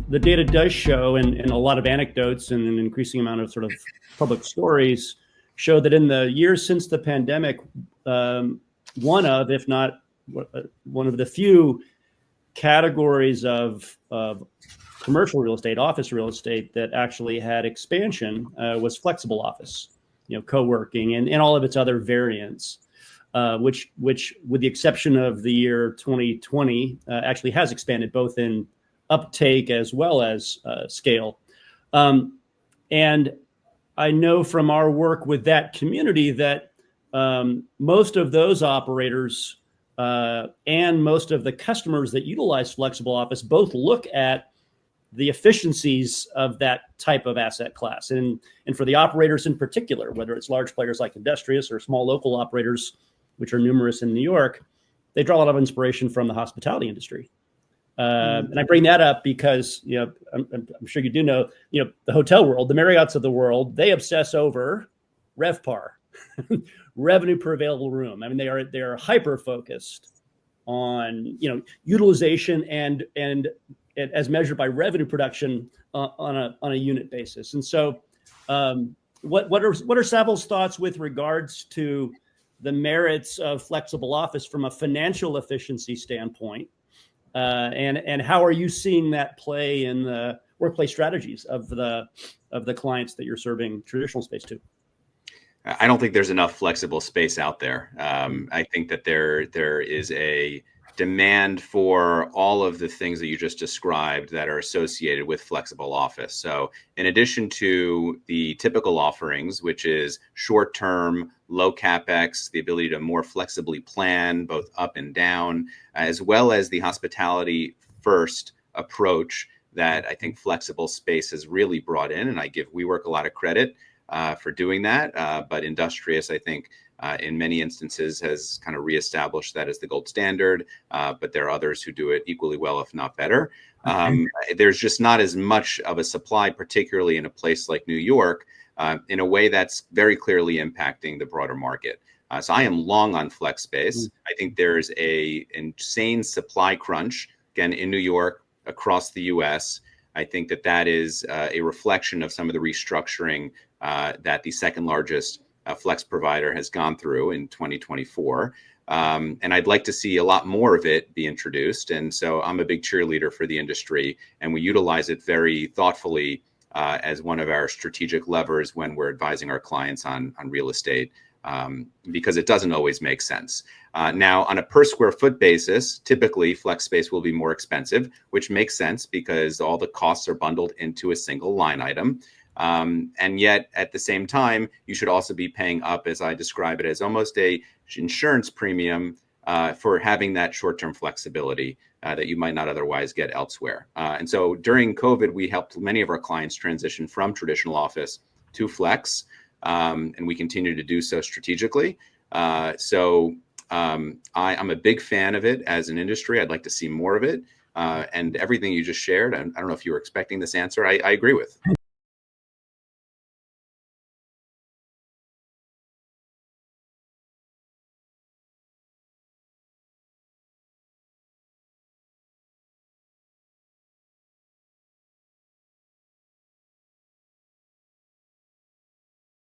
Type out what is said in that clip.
the data does show, and a lot of anecdotes and an increasing amount of sort of public stories show that in the years since the pandemic, one of, if not one of the few categories of commercial real estate, office real estate that actually had expansion was flexible office, co-working and all of its other variants, which with the exception of the year 2020, actually has expanded both in uptake as well as scale. And I know from our work with that community that most of those operators and most of the customers that utilize flexible office both look at the efficiencies of that type of asset class. And for the operators in particular, whether it's large players like Industrious or small local operators, which are numerous in New York, they draw a lot of inspiration from the hospitality industry. And I bring that up because, I'm sure you do know, the hotel world, the Marriotts of the world, they obsess over RevPAR, revenue per available room. I mean, they are hyper focused on, utilization and as measured by revenue production on a unit basis. And so, what are Savills' thoughts with regards to the merits of flexible office from a financial efficiency standpoint? And how are you seeing that play in the workplace strategies of the clients that you're serving traditional space to? I don't think there's enough flexible space out there. I think that there is a demand for all of the things that you just described that are associated with flexible office. So in addition to the typical offerings, which is short-term, low CapEx, the ability to more flexibly plan both up and down, as well as the hospitality first approach that I think flexible space has really brought in. And I give WeWork a lot of credit for doing that. But Industrious, I think, in many instances has kind of reestablished that as the gold standard. But there are others who do it equally well, if not better. There's just not as much of a supply, particularly in a place like New York, in a way that's very clearly impacting the broader market. So I am long on flex space. I think there's a insane supply crunch, again, in New York, across the US. I think that is a reflection of some of the restructuring that the second largest flex provider has gone through in 2024. And I'd like to see a lot more of it be introduced. And so I'm a big cheerleader for the industry, and we utilize it very thoughtfully as one of our strategic levers when we're advising our clients on real estate, because it doesn't always make sense. Now, on a per square foot basis, typically flex space will be more expensive, which makes sense because all the costs are bundled into a single line item. And yet at the same time, you should also be paying up, as I describe it, as almost a insurance premium for having that short-term flexibility that you might not otherwise get elsewhere. And so during COVID, we helped many of our clients transition from traditional office to flex, and we continue to do so strategically. So I'm a big fan of it as an industry. I'd like to see more of it. And everything you just shared, I don't know if you were expecting this answer, I agree with.